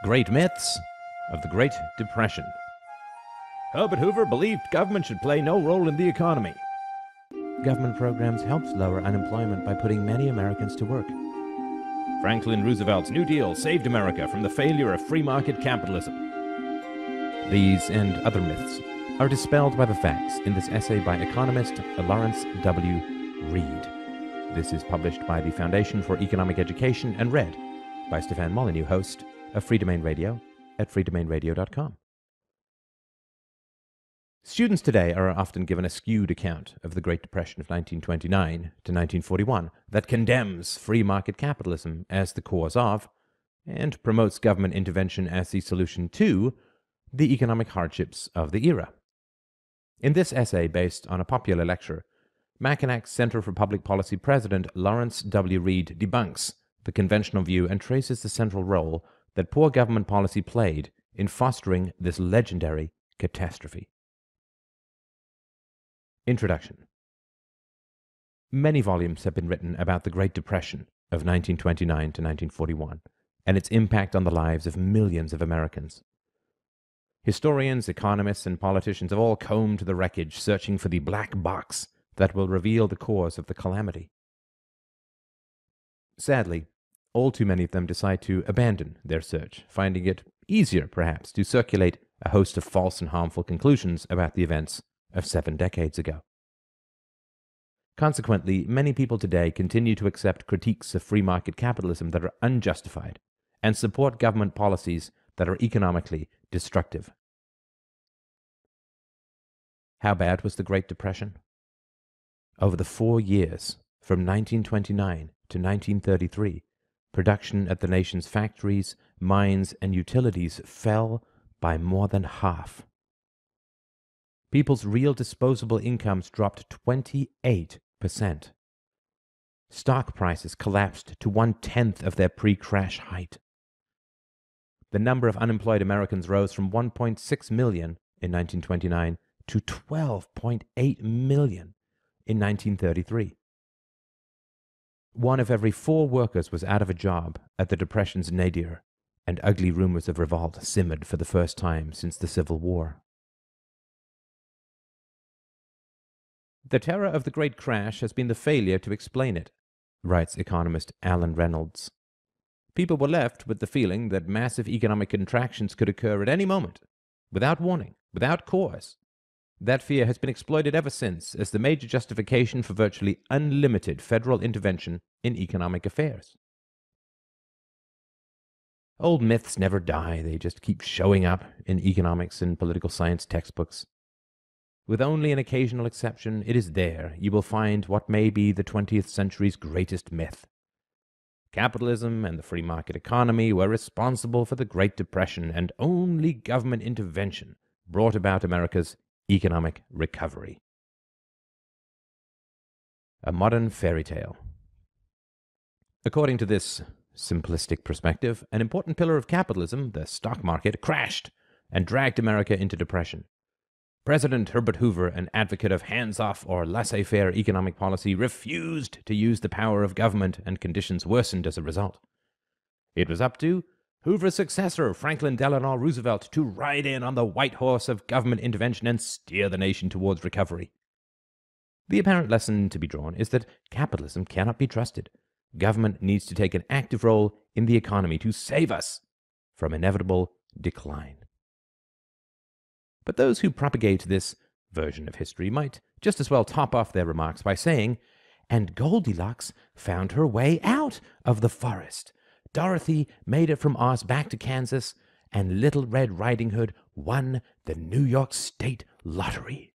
Great Myths of the Great Depression. Herbert Hoover believed government should play no role in the economy. Government programs helped lower unemployment by putting many Americans to work. Franklin Roosevelt's New Deal saved America from the failure of free market capitalism. These and other myths are dispelled by the facts in this essay by economist Lawrence W. Reed. This is published by the Foundation for Economic Education and read by Stefan, Molyneux, host of Free Domain Radio at freedomainradio.com. Students today are often given a skewed account of the Great Depression of 1929 to 1941 that condemns free market capitalism as the cause of, and promotes government intervention as the solution to, the economic hardships of the era. In this essay, based on a popular lecture, Mackinac Center for Public Policy President Lawrence W. Reed debunks the conventional view and traces the central role that poor government policy played in fostering this legendary catastrophe. Introduction. Many volumes have been written about the Great Depression of 1929 to 1941 and its impact on the lives of millions of Americans. Historians, economists, and politicians have all combed the wreckage, searching for the black box that will reveal the cause of the calamity. Sadly, all too many of them decide to abandon their search, finding it easier, perhaps, to circulate a host of false and harmful conclusions about the events of 7 decades ago. Consequently, many people today continue to accept critiques of free market capitalism that are unjustified and support government policies that are economically destructive. How bad was the Great Depression? Over the 4 years, from 1929 to 1933, production at the nation's factories, mines, and utilities fell by more than half. People's real disposable incomes dropped 28%. Stock prices collapsed to 1/10 of their pre-crash height. The number of unemployed Americans rose from 1.6 million in 1929 to 12.8 million in 1933. 1 of every 4 workers was out of a job at the Depression's nadir, and ugly rumors of revolt simmered for the first time since the Civil War. The terror of the Great Crash has been the failure to explain it, writes economist Alan Reynolds. People were left with the feeling that massive economic contractions could occur at any moment, without warning, without cause. That fear has been exploited ever since as the major justification for virtually unlimited federal intervention in economic affairs. Old myths never die, they just keep showing up in economics and political science textbooks. With only an occasional exception, it is there you will find what may be the 20th century's greatest myth. Capitalism and the free market economy were responsible for the Great Depression, and only government intervention brought about America's economic recovery. A modern fairy tale. According to this simplistic perspective, an important pillar of capitalism, the stock market, crashed and dragged America into depression. President Herbert Hoover, an advocate of hands-off or laissez-faire economic policy, refused to use the power of government, and conditions worsened as a result. It was up to Hoover's successor, Franklin Delano Roosevelt, to ride in on the white horse of government intervention and steer the nation towards recovery. The apparent lesson to be drawn is that capitalism cannot be trusted. Government needs to take an active role in the economy to save us from inevitable decline. But those who propagate this version of history might just as well top off their remarks by saying, "And Goldilocks found her way out of the forest. Dorothy made it from Oz back to Kansas, and Little Red Riding Hood won the New York State Lottery."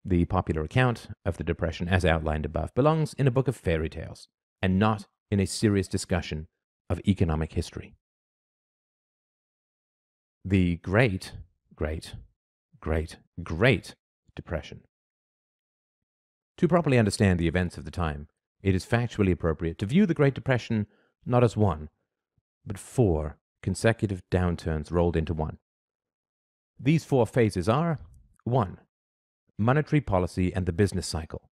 The popular account of the Depression, as outlined above, belongs in a book of fairy tales, and not in a serious discussion of economic history. The Great Depression. To properly understand the events of the time, it is factually appropriate to view the Great Depression not as one, but 4 consecutive downturns rolled into one. These 4 phases are: 1. Monetary policy and the business cycle.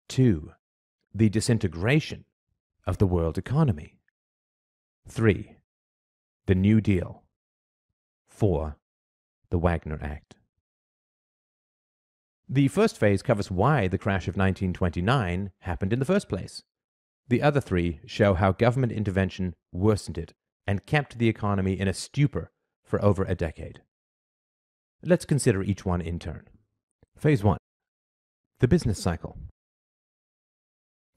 2. The disintegration of the world economy. 3. the New Deal. 4. The Wagner Act. The first phase covers why the crash of 1929 happened in the first place. The other three show how government intervention worsened it and kept the economy in a stupor for over a decade. Let's consider each one in turn. Phase 1. The business cycle.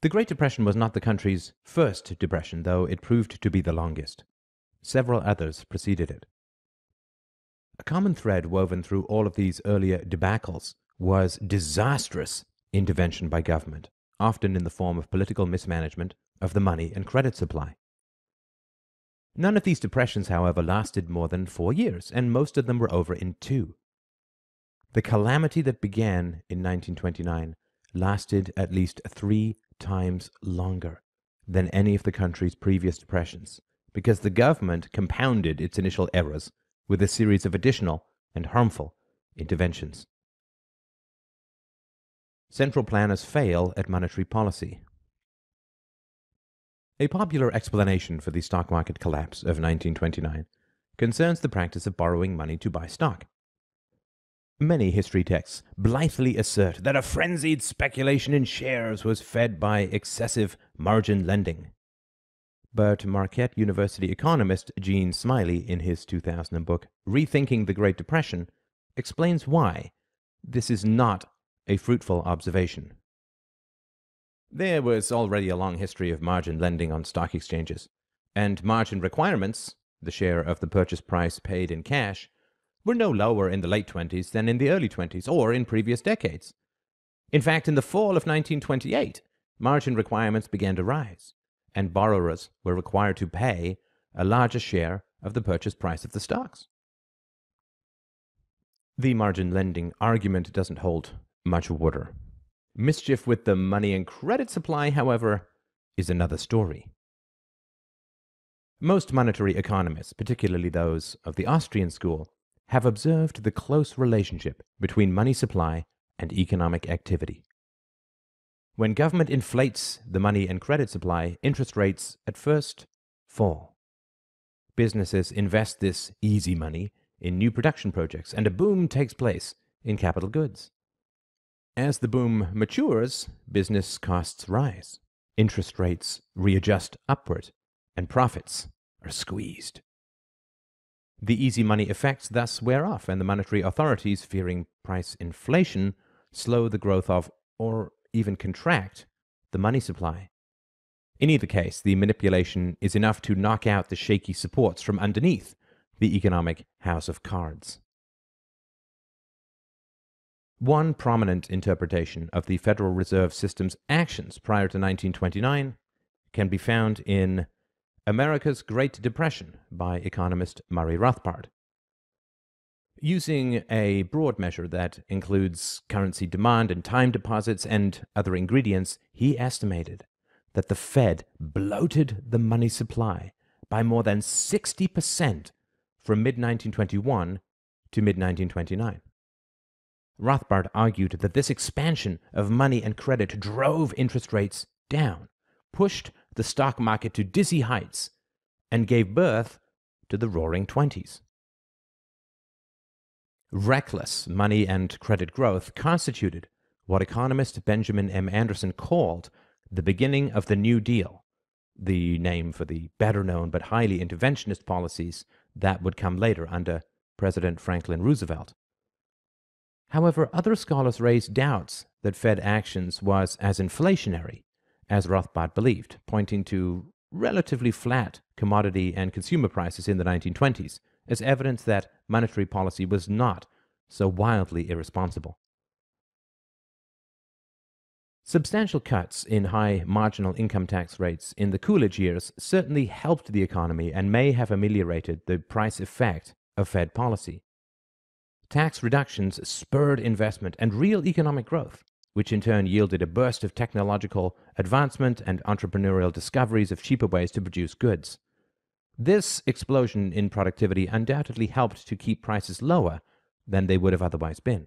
The Great Depression was not the country's first depression, though it proved to be the longest. Several others preceded it. A common thread woven through all of these earlier debacles was disastrous intervention by government, often in the form of political mismanagement of the money and credit supply. None of these depressions, however, lasted more than 4 years, and most of them were over in 2. The calamity that began in 1929 lasted at least 3 times longer than any of the country's previous depressions, because the government compounded its initial errors with a series of additional and harmful interventions. Central planners fail at monetary policy. A popular explanation for the stock market collapse of 1929 concerns the practice of borrowing money to buy stock. Many history texts blithely assert that a frenzied speculation in shares was fed by excessive margin lending. But Marquette University economist Gene Smiley, in his 2000 book Rethinking the Great Depression, explains why this is not a fruitful observation. There was already a long history of margin lending on stock exchanges, and margin requirements, the share of the purchase price paid in cash, were no lower in the late 20s than in the early 20s or in previous decades. In fact, in the fall of 1928, margin requirements began to rise, and borrowers were required to pay a larger share of the purchase price of the stocks. The margin lending argument doesn't hold much water. Mischief with the money and credit supply, however, is another story. Most monetary economists, particularly those of the Austrian school, have observed the close relationship between money supply and economic activity. When government inflates the money and credit supply, interest rates at first fall. Businesses invest this easy money in new production projects, and a boom takes place in capital goods. As the boom matures, business costs rise, interest rates readjust upward, and profits are squeezed. The easy money effects thus wear off, and the monetary authorities, fearing price inflation, slow the growth of, or even contract, the money supply. In either case, the manipulation is enough to knock out the shaky supports from underneath the economic house of cards. One prominent interpretation of the Federal Reserve System's actions prior to 1929 can be found in America's Great Depression by economist Murray Rothbard. Using a broad measure that includes currency demand and time deposits and other ingredients, he estimated that the Fed bloated the money supply by more than 60% from mid-1921 to mid-1929. Rothbard argued that this expansion of money and credit drove interest rates down, pushed the stock market to dizzy heights, and gave birth to the Roaring Twenties. Reckless money and credit growth constituted what economist Benjamin M. Anderson called the beginning of the New Deal, the name for the better-known but highly interventionist policies that would come later under President Franklin Roosevelt. However, other scholars raised doubts that Fed actions was as inflationary as Rothbard believed, pointing to relatively flat commodity and consumer prices in the 1920s as evidence that monetary policy was not so wildly irresponsible. Substantial cuts in high marginal income tax rates in the Coolidge years certainly helped the economy and may have ameliorated the price effect of Fed policy. Tax reductions spurred investment and real economic growth, which in turn yielded a burst of technological advancement and entrepreneurial discoveries of cheaper ways to produce goods. This explosion in productivity undoubtedly helped to keep prices lower than they would have otherwise been.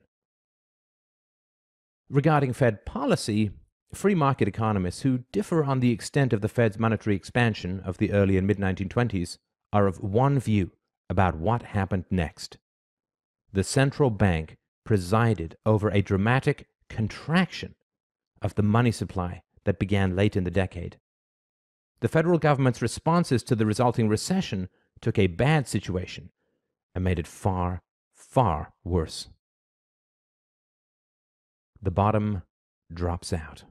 Regarding Fed policy, free market economists who differ on the extent of the Fed's monetary expansion of the early and mid-1920s are of one view about what happened next. The central bank presided over a dramatic contraction of the money supply that began late in the decade. The federal government's responses to the resulting recession took a bad situation and made it far, far worse. The bottom drops out.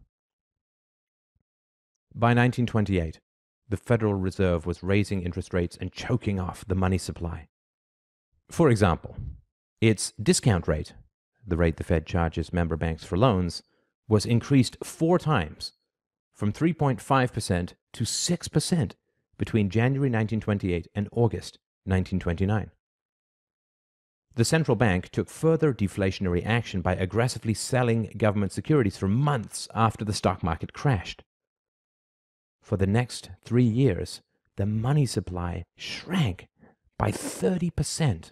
By 1928, the Federal Reserve was raising interest rates and choking off the money supply. For example, its discount rate, the rate the Fed charges member banks for loans, was increased 4 times, from 3.5% to 6% between January 1928 and August 1929. The central bank took further deflationary action by aggressively selling government securities for months after the stock market crashed. For the next 3 years, the money supply shrank by 30%.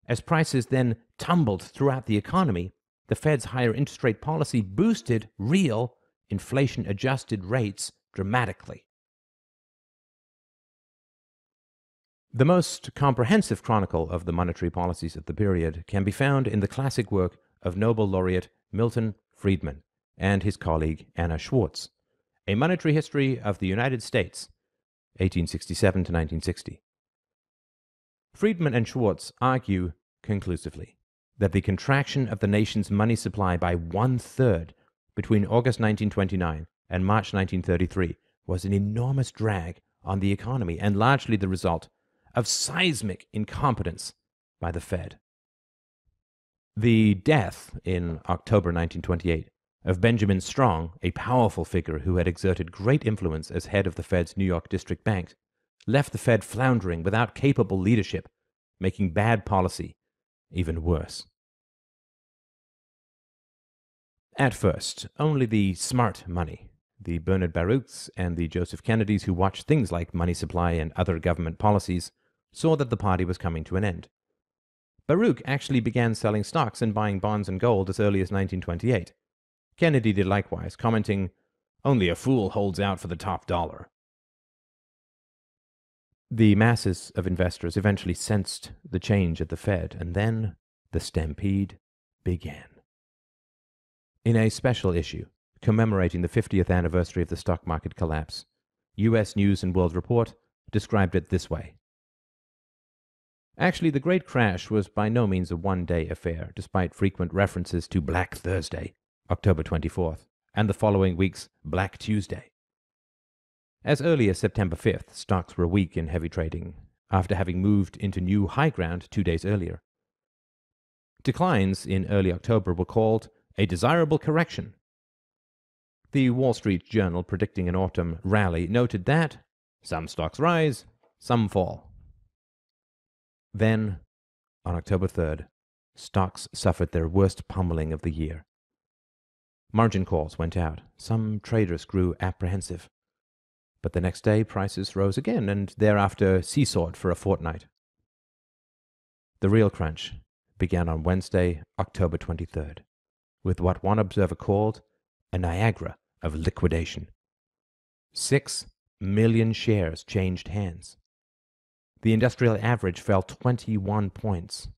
As prices then tumbled throughout the economy, the Fed's higher interest rate policy boosted real inflation-adjusted rates dramatically. The most comprehensive chronicle of the monetary policies of the period can be found in the classic work of Nobel laureate Milton Friedman and his colleague Anna Schwartz, A Monetary History of the United States, 1867 to 1960. Friedman and Schwartz argue conclusively that the contraction of the nation's money supply by 1/3 between August 1929 and March 1933 was an enormous drag on the economy and largely the result of seismic incompetence by the Fed. The death in October 1928 of Benjamin Strong, a powerful figure who had exerted great influence as head of the Fed's New York District Bank, left the Fed floundering without capable leadership, making bad policy even worse. At first, only the smart money, the Bernard Baruchs and the Joseph Kennedys who watched things like money supply and other government policies, saw that the party was coming to an end. Baruch actually began selling stocks and buying bonds and gold as early as 1928. Kennedy did likewise, commenting, "Only a fool holds out for the top dollar." The masses of investors eventually sensed the change at the Fed, and then the stampede began. In a special issue commemorating the 50th anniversary of the stock market collapse, U.S. News and World Report described it this way. Actually, the Great Crash was by no means a one-day affair, despite frequent references to Black Thursday, October 24th, and the following week's Black Tuesday. As early as September 5th, stocks were weak in heavy trading, after having moved into new high ground 2 days earlier. Declines in early October were called a desirable correction. The Wall Street Journal, predicting an autumn rally, noted that some stocks rise, some fall. Then, on October 3rd, stocks suffered their worst pummeling of the year. Margin calls went out. Some traders grew apprehensive. But the next day, prices rose again, and thereafter seesawed for a fortnight. The real crunch began on Wednesday, October 23rd, with what one observer called a Niagara of liquidation. 6 million shares changed hands. The industrial average fell 21 points.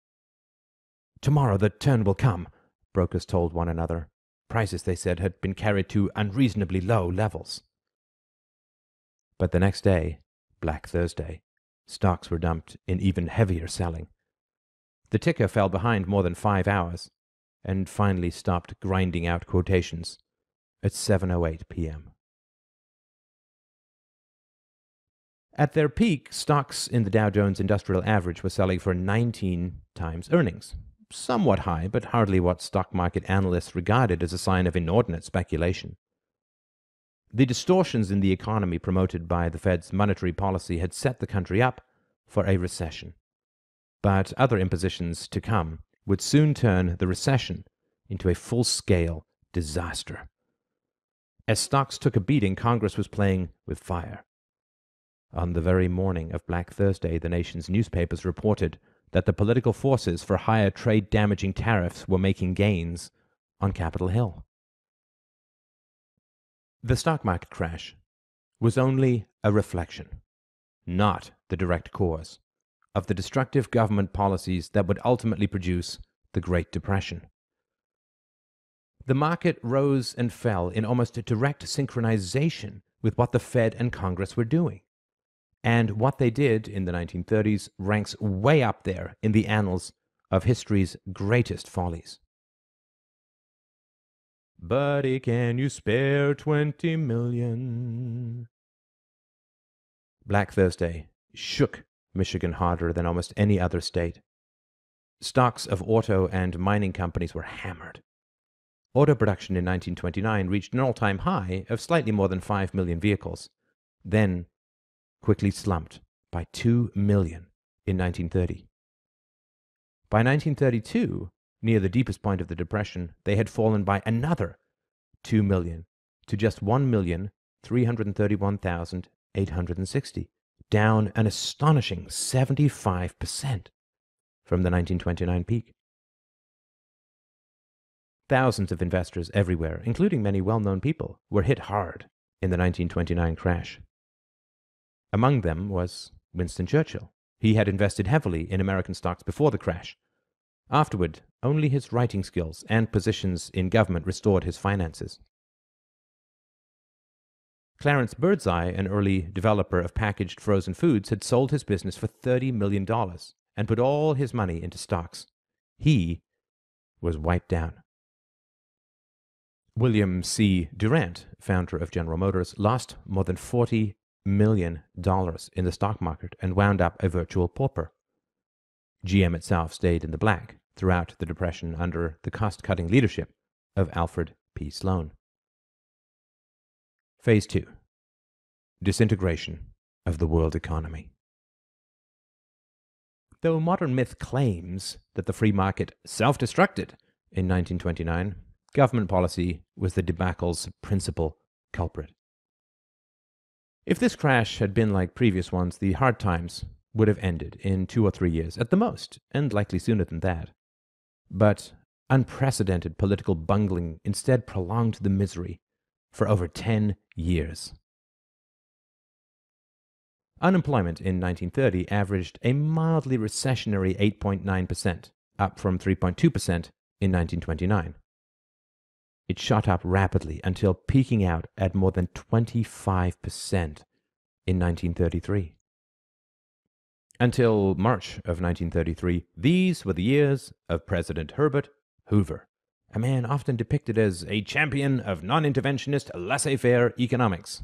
"Tomorrow the turn will come," brokers told one another. Prices, they said, had been carried to unreasonably low levels. But the next day, Black Thursday, stocks were dumped in even heavier selling. The ticker fell behind more than 5 hours, and finally stopped grinding out quotations at 7:08 p.m. At their peak, stocks in the Dow Jones Industrial Average were selling for 19 times earnings. Somewhat high, but hardly what stock market analysts regarded as a sign of inordinate speculation. The distortions in the economy promoted by the Fed's monetary policy had set the country up for a recession. But other impositions to come would soon turn the recession into a full-scale disaster. As stocks took a beating, Congress was playing with fire. On the very morning of Black Thursday, the nation's newspapers reported that the political forces for higher trade-damaging tariffs were making gains on Capitol Hill. The stock market crash was only a reflection, not the direct cause of the destructive government policies that would ultimately produce the Great Depression. The market rose and fell in almost direct synchronization with what the Fed and Congress were doing. And what they did in the 1930s ranks way up there in the annals of history's greatest follies. Buddy, can you spare 20 million? Black Thursday shook Michigan harder than almost any other state. Stocks of auto and mining companies were hammered. Auto production in 1929 reached an all-time high of slightly more than 5 million vehicles, then quickly slumped by 2 million in 1930. By 1932, near the deepest point of the Depression, they had fallen by another 2 million to just 1,331,860, down an astonishing 75% from the 1929 peak. Thousands of investors everywhere, including many well-known people, were hit hard in the 1929 crash. Among them was Winston Churchill. He had invested heavily in American stocks before the crash. Afterward, only his writing skills and positions in government restored his finances. Clarence Birdseye, an early developer of packaged frozen foods, had sold his business for $30 million and put all his money into stocks. He was wiped down. William C. Durant, founder of General Motors, lost more than $40 million in the stock market and wound up a virtual pauper. GM itself stayed in the black throughout the Depression under the cost-cutting leadership of Alfred P. Sloan. Phase 2. Disintegration of the world economy. Though modern myth claims that the free market self-destructed in 1929, government policy was the debacle's principal culprit. If this crash had been like previous ones, the hard times would have ended in 2 or 3 years at the most, and likely sooner than that. But unprecedented political bungling instead prolonged the misery for over 10 years. Unemployment in 1930 averaged a mildly recessionary 8.9%, up from 3.2% in 1929. It shot up rapidly until peaking out at more than 25% in 1933. Until March of 1933, these were the years of President Herbert Hoover, a man often depicted as a champion of non-interventionist laissez-faire economics.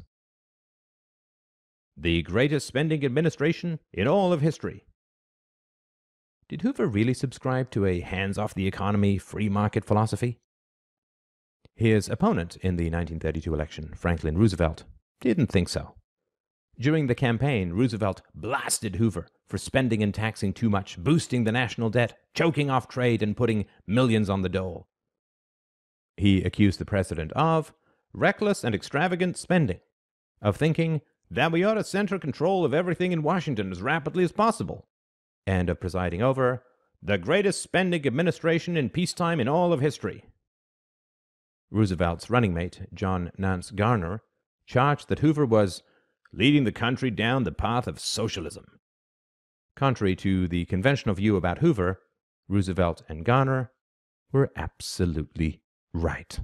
The greatest spending administration in all of history. Did Hoover really subscribe to a hands-off-the-economy, free market philosophy? His opponent in the 1932 election, Franklin Roosevelt, didn't think so. During the campaign, Roosevelt blasted Hoover for spending and taxing too much, boosting the national debt, choking off trade, and putting millions on the dole. He accused the president of reckless and extravagant spending, of thinking that we ought to center control of everything in Washington as rapidly as possible, and of presiding over the greatest spending administration in peacetime in all of history. Roosevelt's running mate, John Nance Garner, charged that Hoover was leading the country down the path of socialism. Contrary to the conventional view about Hoover, Roosevelt and Garner were absolutely right.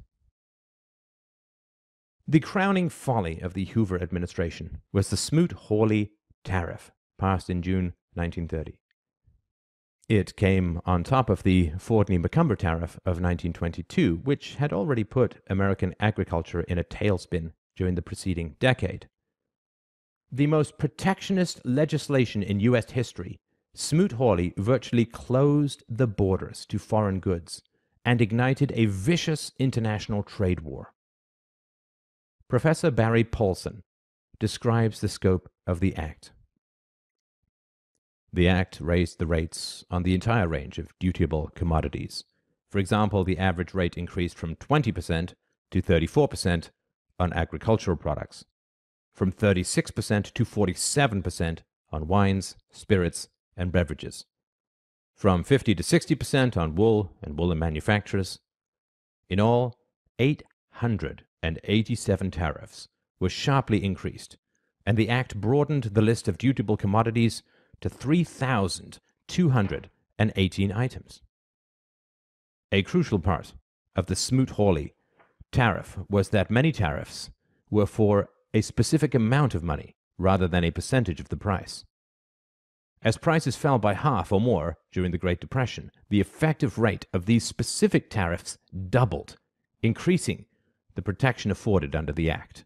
The crowning folly of the Hoover administration was the Smoot-Hawley tariff, passed in June 1930. It came on top of the Fordney-McCumber tariff of 1922, which had already put American agriculture in a tailspin during the preceding decade. The most protectionist legislation in U.S. history, Smoot-Hawley virtually closed the borders to foreign goods and ignited a vicious international trade war. Professor Barry Paulson describes the scope of the act. The act raised the rates on the entire range of dutiable commodities. For example, the average rate increased from 20% to 34% on agricultural products, from 36% to 47% on wines, spirits, and beverages, from 50 to 60% on wool and woolen manufacturers. In all, 887 tariffs were sharply increased, and the act broadened the list of dutiable commodities to 3,218 items. A crucial part of the Smoot-Hawley tariff was that many tariffs were for a specific amount of money rather than a percentage of the price. As prices fell by half or more during the Great Depression, the effective rate of these specific tariffs doubled, increasing the protection afforded under the Act.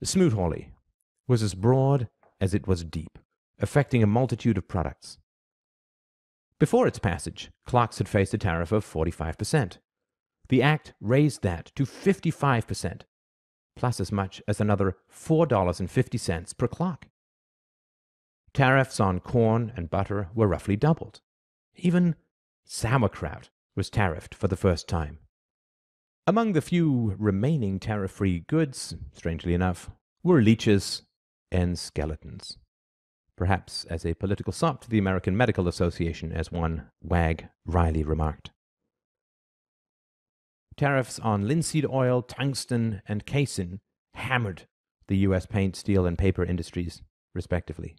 The Smoot-Hawley was as broad as it was deep, affecting a multitude of products. Before its passage, clocks had faced a tariff of 45%. The Act raised that to 55%, plus as much as another $4.50 per clock. Tariffs on corn and butter were roughly doubled. Even sauerkraut was tariffed for the first time. Among the few remaining tariff-free goods, strangely enough, were leeches and skeletons. Perhaps as a political sop to the American Medical Association, as one Wag Riley remarked. Tariffs on linseed oil, tungsten, and casein hammered the U.S. paint, steel, and paper industries, respectively.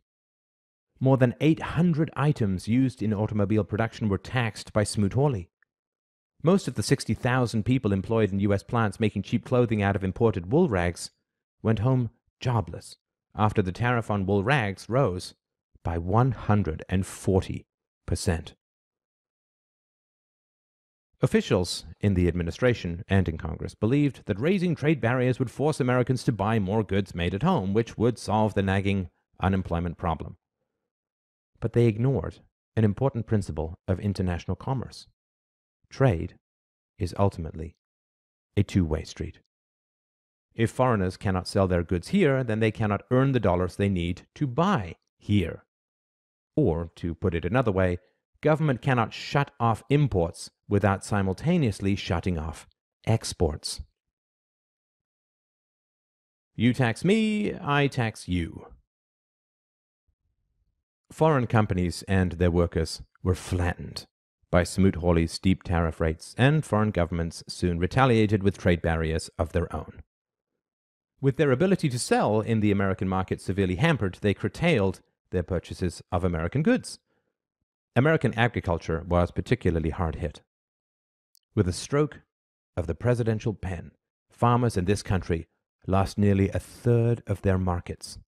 More than 800 items used in automobile production were taxed by Smoot-Hawley. Most of the 60,000 people employed in U.S. plants making cheap clothing out of imported wool rags went home jobless after the tariff on wool rags rose by 140%. Officials in the administration and in Congress believed that raising trade barriers would force Americans to buy more goods made at home, which would solve the nagging unemployment problem. But they ignored an important principle of international commerce. Trade is ultimately a two-way street. If foreigners cannot sell their goods here, then they cannot earn the dollars they need to buy here. Or, to put it another way, government cannot shut off imports without simultaneously shutting off exports. You tax me, I tax you. Foreign companies and their workers were flattened by Smoot-Hawley's steep tariff rates, and foreign governments soon retaliated with trade barriers of their own. With their ability to sell in the American market severely hampered, they curtailed their purchases of American goods. American agriculture was particularly hard hit. With a stroke of the presidential pen, farmers in this country lost nearly a third of their markets.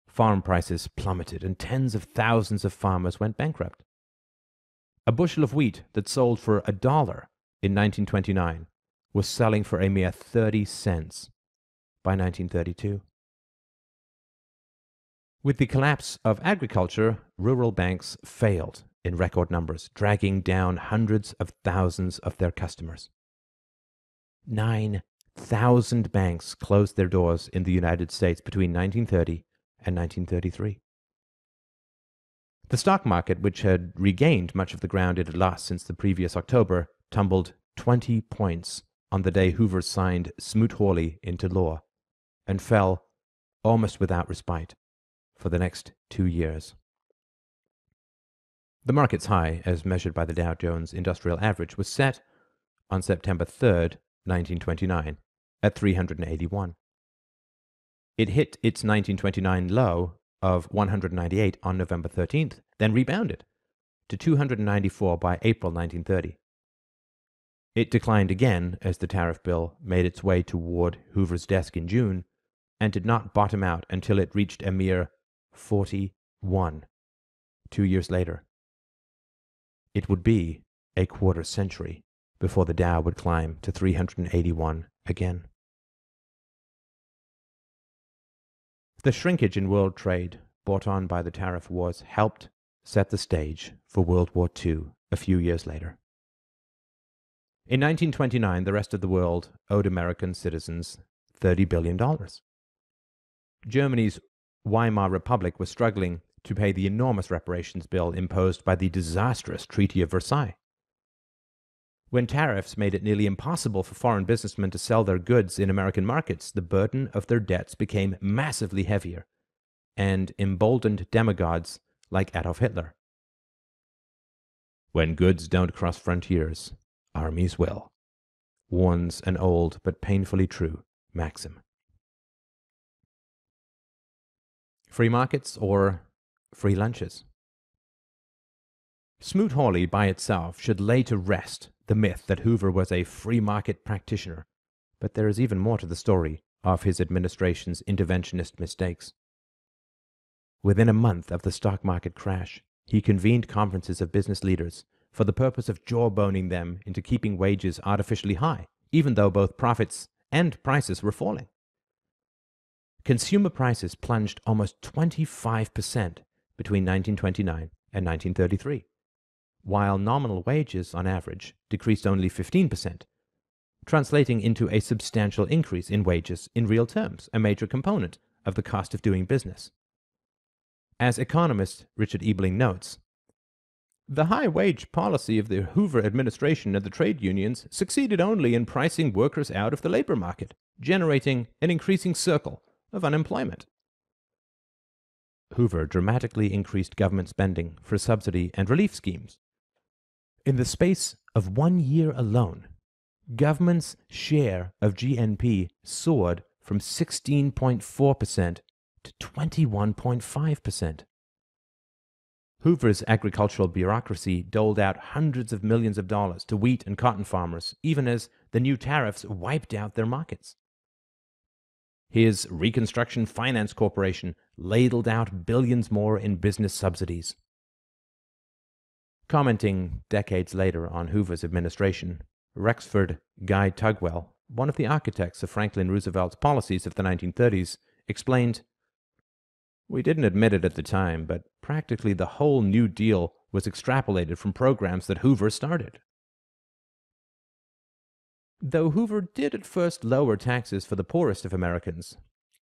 Farm prices plummeted and tens of thousands of farmers went bankrupt. A bushel of wheat that sold for $1 in 1929 was selling for a mere 30 cents by 1932. With the collapse of agriculture, rural banks failed in record numbers, dragging down hundreds of thousands of their customers. 9,000 banks closed their doors in the United States between 1930 and 1933. The stock market, which had regained much of the ground it had lost since the previous October, tumbled 20 points on the day Hoover signed Smoot-Hawley into law, and fell almost without respite for the next 2 years. The market's high, as measured by the Dow Jones Industrial Average, was set on September 3rd, 1929, at 381. It hit its 1929 low of 198 on November 13th, then rebounded to 294 by April 1930. It declined again as the tariff bill made its way toward Hoover's desk in June, and did not bottom out until it reached a mere 41 2 years later. It would be a quarter century before the Dow would climb to 381 again. The shrinkage in world trade brought on by the tariff wars helped set the stage for World War II a few years later. In 1929, the rest of the world owed American citizens $30 billion. Germany's Weimar Republic was struggling to pay the enormous reparations bill imposed by the disastrous Treaty of Versailles. When tariffs made it nearly impossible for foreign businessmen to sell their goods in American markets, the burden of their debts became massively heavier and emboldened demagogues like Adolf Hitler. When goods don't cross frontiers, armies will, warns an old but painfully true maxim. Free markets or free lunches? Smoot-Hawley by itself should lay to rest the myth that Hoover was a free market practitioner, but there is even more to the story of his administration's interventionist mistakes. Within a month of the stock market crash, he convened conferences of business leaders for the purpose of jawboning them into keeping wages artificially high, even though both profits and prices were falling. Consumer prices plunged almost 25% between 1929 and 1933, while nominal wages, on average, decreased only 15%, translating into a substantial increase in wages in real terms, a major component of the cost of doing business. As economist Richard Ebling notes, the high-wage policy of the Hoover administration and the trade unions succeeded only in pricing workers out of the labor market, generating an increasing circle of unemployment. Hoover dramatically increased government spending for subsidy and relief schemes. In the space of 1 year alone, government's share of GNP soared from 16.4% to 21.5%. Hoover's agricultural bureaucracy doled out hundreds of millions of dollars to wheat and cotton farmers, even as the new tariffs wiped out their markets. His Reconstruction Finance Corporation ladled out billions more in business subsidies. Commenting decades later on Hoover's administration, Rexford Guy Tugwell, one of the architects of Franklin Roosevelt's policies of the 1930s, explained, "We didn't admit it at the time, but practically the whole New Deal was extrapolated from programs that Hoover started." Though Hoover did at first lower taxes for the poorest of Americans,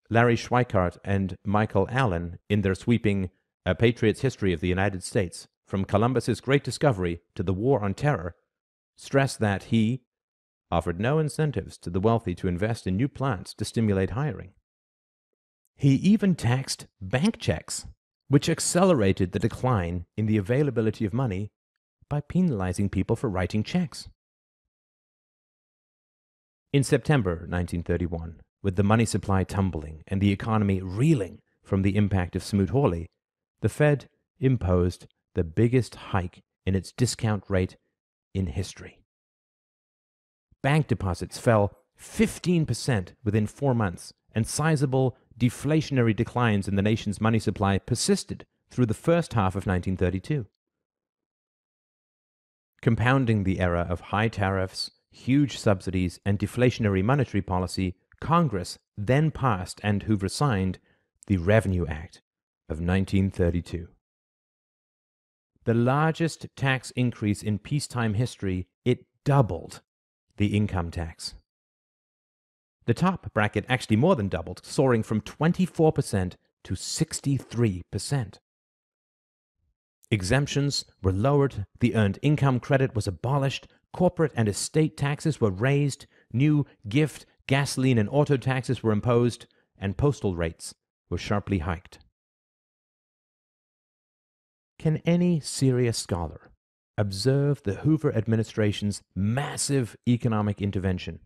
Larry Schweikart and Michael Allen, in their sweeping A Patriot's History of the United States, from Columbus's Great Discovery to the War on Terror, stress that he offered no incentives to the wealthy to invest in new plants to stimulate hiring. He even taxed bank checks, which accelerated the decline in the availability of money by penalizing people for writing checks. In September 1931, with the money supply tumbling and the economy reeling from the impact of Smoot-Hawley, the Fed imposed the biggest hike in its discount rate in history. Bank deposits fell 15% within 4 months, and sizable deflationary declines in the nation's money supply persisted through the first half of 1932. Compounding the era of high tariffs, huge subsidies, and deflationary monetary policy, Congress then passed and Hoover signed the Revenue Act of 1932. The largest tax increase in peacetime history, it doubled the income tax. The top bracket actually more than doubled, soaring from 24% to 63%. Exemptions were lowered, the earned income credit was abolished, corporate and estate taxes were raised, new gift, gasoline, and auto taxes were imposed, and postal rates were sharply hiked. Can any serious scholar observe the Hoover administration's massive economic intervention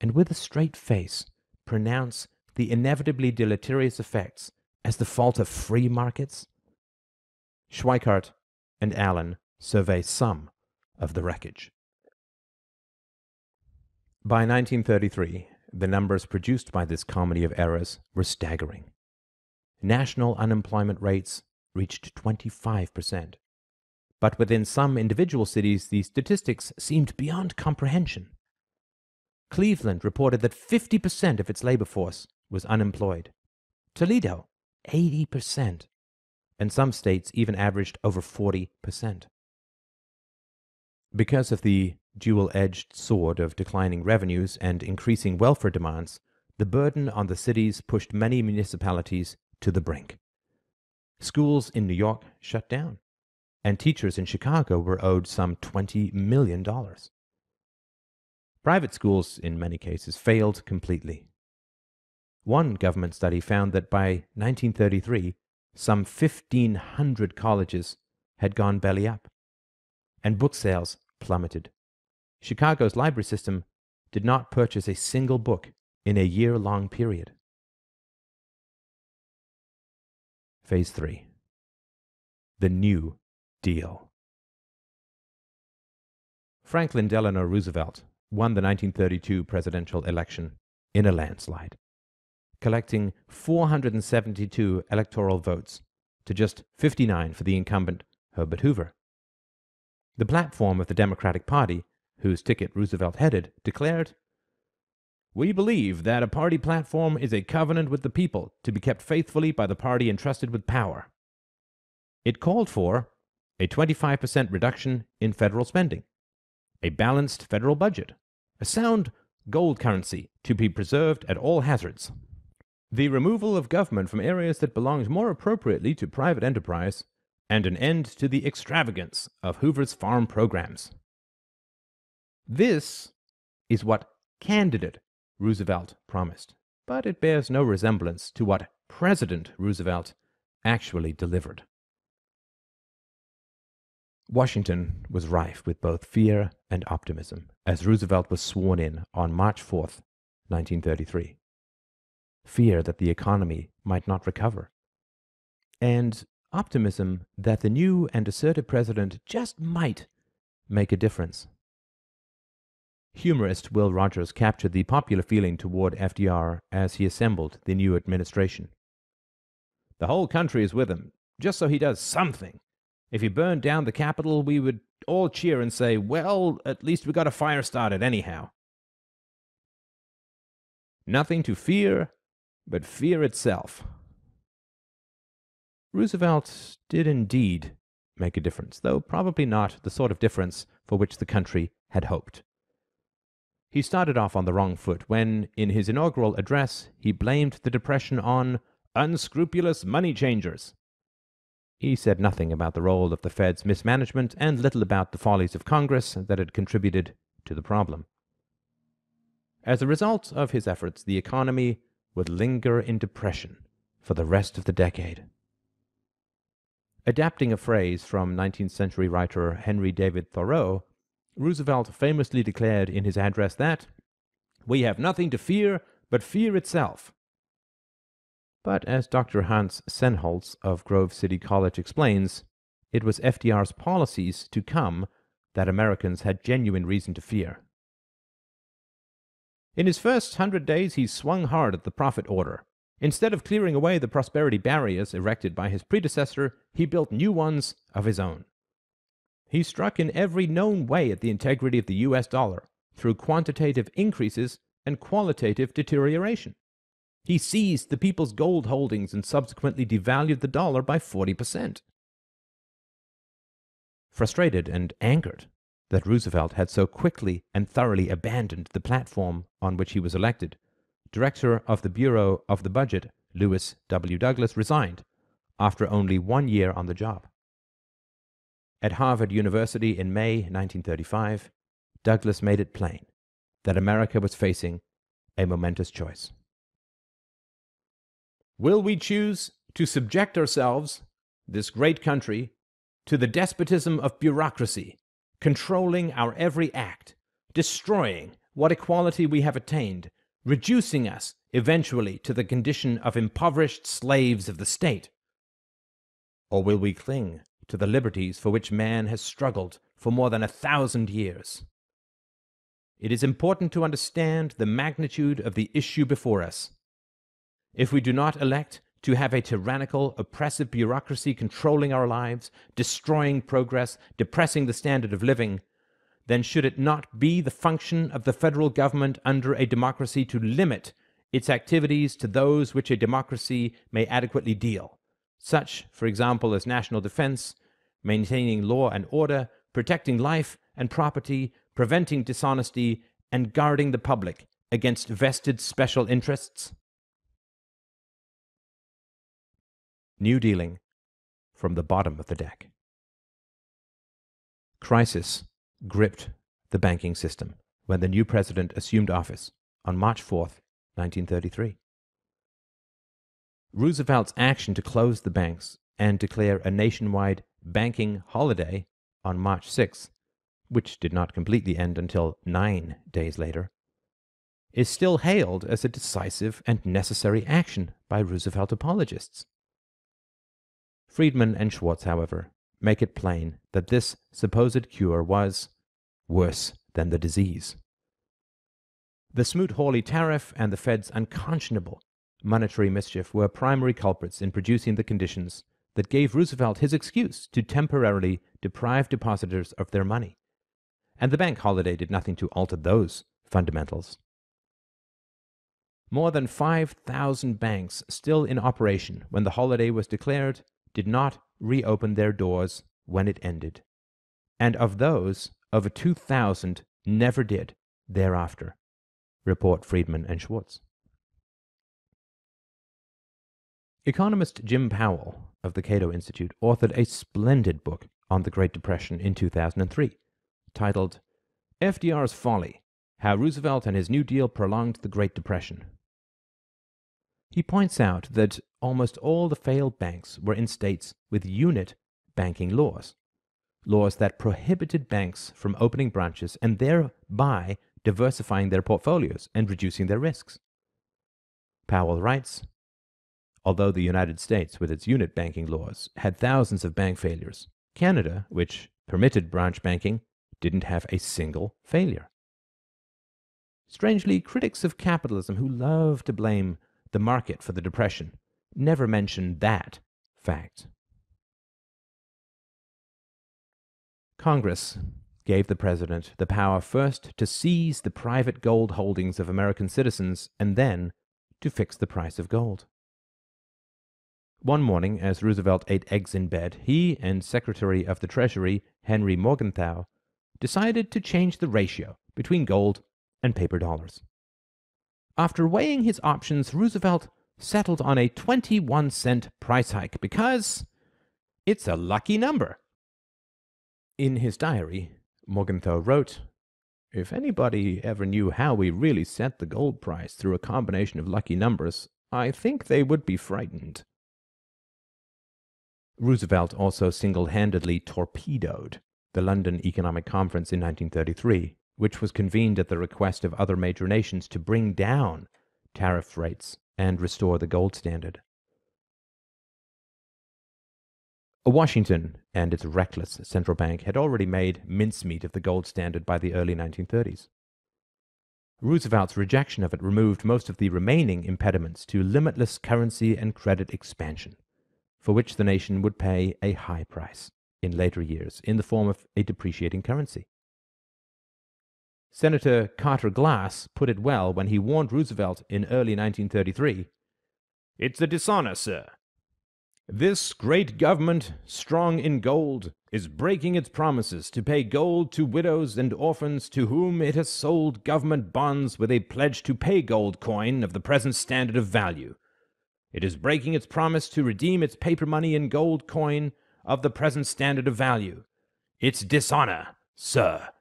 and with a straight face pronounce the inevitably deleterious effects as the fault of free markets? Schweikart and Allen survey some of the wreckage. By 1933, the numbers produced by this comedy of errors were staggering. National unemployment rates reached 25%. But within some individual cities, the statistics seemed beyond comprehension. Cleveland reported that 50% of its labor force was unemployed. Toledo, 80%. And some states even averaged over 40%. Because of the dual-edged sword of declining revenues and increasing welfare demands, the burden on the cities pushed many municipalities to the brink. Schools in New York shut down, and teachers in Chicago were owed some $20 million. Private schools, in many cases, failed completely. One government study found that by 1933, some 1,500 colleges had gone belly up, and book sales plummeted. Chicago's library system did not purchase a single book in a year-long period. Phase 3. The New Deal. Franklin Delano Roosevelt won the 1932 presidential election in a landslide, collecting 472 electoral votes to just 59 for the incumbent Herbert Hoover. The platform of the Democratic Party, whose ticket Roosevelt headed, declared, "We believe that a party platform is a covenant with the people to be kept faithfully by the party entrusted with power." It called for a 25% reduction in federal spending, a balanced federal budget, a sound gold currency to be preserved at all hazards, the removal of government from areas that belonged more appropriately to private enterprise, and an end to the extravagance of Hoover's farm programs. This is what candidate Roosevelt promised, but it bears no resemblance to what President Roosevelt actually delivered. Washington was rife with both fear and optimism as Roosevelt was sworn in on March 4th, 1933. Fear that the economy might not recover, and optimism that the new and assertive president just might make a difference. Humorist Will Rogers captured the popular feeling toward FDR as he assembled the new administration. "The whole country is with him, just so he does something. If he burned down the Capitol, we would all cheer and say, well, at least we got a fire started anyhow." Nothing to fear but fear itself. Roosevelt did indeed make a difference, though probably not the sort of difference for which the country had hoped. He started off on the wrong foot when, in his inaugural address, he blamed the Depression on unscrupulous money changers. He said nothing about the role of the Fed's mismanagement and little about the follies of Congress that had contributed to the problem. As a result of his efforts, the economy would linger in depression for the rest of the decade. Adapting a phrase from 19th century writer Henry David Thoreau, Roosevelt famously declared in his address that, "We have nothing to fear but fear itself." But as Dr. Hans Senholz of Grove City College explains, it was FDR's policies to come that Americans had genuine reason to fear. In his first 100 days, he swung hard at the profit order. Instead of clearing away the prosperity barriers erected by his predecessor, he built new ones of his own. He struck in every known way at the integrity of the U.S. dollar through quantitative increases and qualitative deterioration. He seized the people's gold holdings and subsequently devalued the dollar by 40%. Frustrated and angered that Roosevelt had so quickly and thoroughly abandoned the platform on which he was elected, Director of the Bureau of the Budget, Lewis W. Douglas, resigned after only 1 year on the job. At Harvard University in May 1935, Douglas made it plain that America was facing a momentous choice. Will we choose to subject ourselves, this great country, to the despotism of bureaucracy, controlling our every act, destroying what equality we have attained, reducing us eventually to the condition of impoverished slaves of the state? Or will we cling to the liberties for which man has struggled for more than 1,000 years? It is important to understand the magnitude of the issue before us. If we do not elect to have a tyrannical, oppressive bureaucracy controlling our lives, destroying progress, depressing the standard of living, then should it not be the function of the federal government under a democracy to limit its activities to those which a democracy may adequately deal, such, for example, as national defense, maintaining law and order, protecting life and property, preventing dishonesty, and guarding the public against vested special interests? New dealing from the bottom of the deck. Crisis gripped the banking system when the new president assumed office on March 4th, 1933. Roosevelt's action to close the banks and declare a nationwide banking holiday on March 6th, which did not completely end until 9 days later, is still hailed as a decisive and necessary action by Roosevelt apologists. Friedman and Schwartz, however, make it plain that this supposed cure was worse than the disease. The Smoot-Hawley tariff and the Fed's unconscionable monetary mischief were primary culprits in producing the conditions that gave Roosevelt his excuse to temporarily deprive depositors of their money, and the bank holiday did nothing to alter those fundamentals. More than 5,000 banks still in operation when the holiday was declared did not reopen their doors when it ended, and of those, over 2,000 never did thereafter, report Friedman and Schwartz. Economist Jim Powell of the Cato Institute authored a splendid book on the Great Depression in 2003, titled FDR's Folly: How Roosevelt and His New Deal Prolonged the Great Depression. He points out that almost all the failed banks were in states with unit banking laws, laws that prohibited banks from opening branches and thereby diversifying their portfolios and reducing their risks. Powell writes, although the United States, with its unit banking laws, had thousands of bank failures, Canada, which permitted branch banking, didn't have a single failure. Strangely, critics of capitalism who love to blame the market for the Depression never mention that fact. Congress gave the president the power first to seize the private gold holdings of American citizens and then to fix the price of gold. One morning, as Roosevelt ate eggs in bed, he and Secretary of the Treasury Henry Morgenthau decided to change the ratio between gold and paper dollars. After weighing his options, Roosevelt settled on a 21-cent price hike because it's a lucky number. In his diary, Morgenthau wrote, "If anybody ever knew how we really set the gold price through a combination of lucky numbers, I think they would be frightened." Roosevelt also single-handedly torpedoed the London Economic Conference in 1933, which was convened at the request of other major nations to bring down tariff rates and restore the gold standard. Washington and its reckless central bank had already made mincemeat of the gold standard by the early 1930s. Roosevelt's rejection of it removed most of the remaining impediments to limitless currency and credit expansion, for which the nation would pay a high price in later years in the form of a depreciating currency. Senator Carter Glass put it well when he warned Roosevelt in early 1933, "It's a dishonor, sir. This great government, strong in gold, is breaking its promises to pay gold to widows and orphans to whom it has sold government bonds with a pledge to pay gold coin of the present standard of value. It is breaking its promise to redeem its paper money in gold coin of the present standard of value. It's dishonor, sir."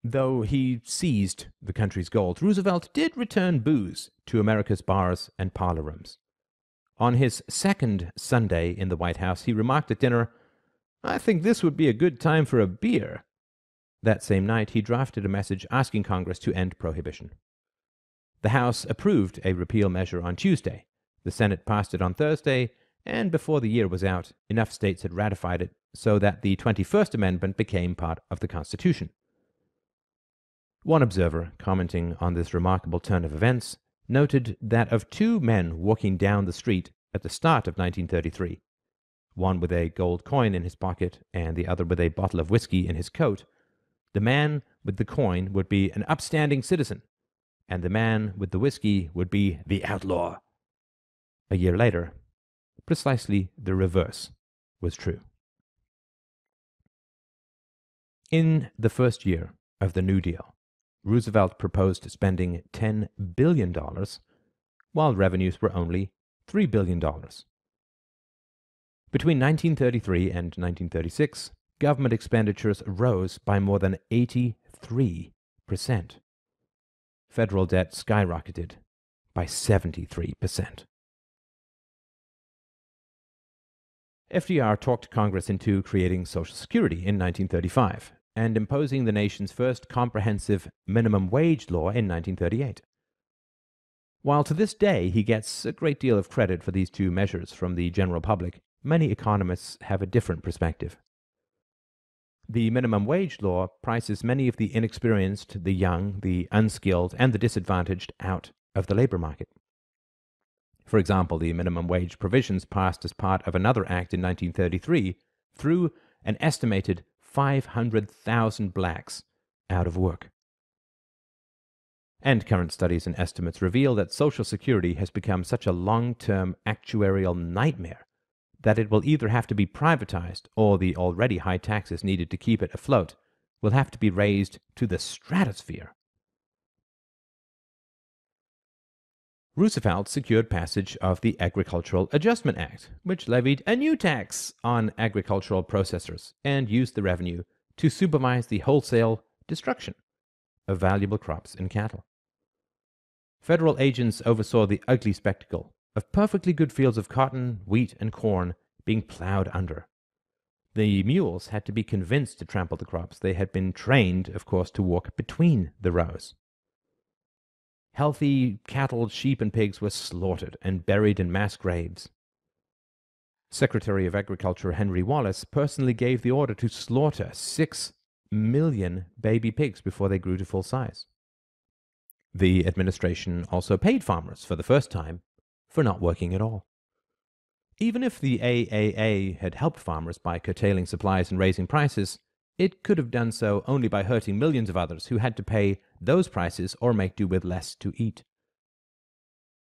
Though he seized the country's gold, Roosevelt did return booze to America's bars and parlor rooms. On his second Sunday in the White House, he remarked at dinner, "I think this would be a good time for a beer." That same night, he drafted a message asking Congress to end prohibition. The House approved a repeal measure on Tuesday. The Senate passed it on Thursday, and before the year was out, enough states had ratified it so that the 21st Amendment became part of the Constitution. One observer, commenting on this remarkable turn of events, noted that of two men walking down the street at the start of 1933, one with a gold coin in his pocket and the other with a bottle of whiskey in his coat, the man with the coin would be an upstanding citizen, and the man with the whiskey would be the outlaw. A year later, precisely the reverse was true. In the first year of the New Deal, Roosevelt proposed spending $10 billion, while revenues were only $3 billion. Between 1933 and 1936, government expenditures rose by more than 83%. Federal debt skyrocketed by 73%. FDR talked Congress into creating Social Security in 1935 and imposing the nation's first comprehensive minimum wage law in 1938. While to this day he gets a great deal of credit for these two measures from the general public, many economists have a different perspective. The minimum wage law prices many of the inexperienced, the young, the unskilled, and the disadvantaged out of the labor market. For example, the minimum wage provisions passed as part of another act in 1933 threw an estimated 500,000 blacks out of work. And current studies and estimates reveal that Social Security has become such a long-term actuarial nightmare that it will either have to be privatized or the already high taxes needed to keep it afloat will have to be raised to the stratosphere. Roosevelt secured passage of the Agricultural Adjustment Act, which levied a new tax on agricultural processors and used the revenue to supervise the wholesale destruction of valuable crops and cattle. Federal agents oversaw the ugly spectacle of perfectly good fields of cotton, wheat, and corn being plowed under. The mules had to be convinced to trample the crops. They had been trained, of course, to walk between the rows. Healthy cattle, sheep, and pigs were slaughtered and buried in mass graves. Secretary of Agriculture Henry Wallace personally gave the order to slaughter 6 million baby pigs before they grew to full size. The administration also paid farmers for the first time for not working at all. Even if the AAA had helped farmers by curtailing supplies and raising prices, it could have done so only by hurting millions of others who had to pay those prices or make do with less to eat.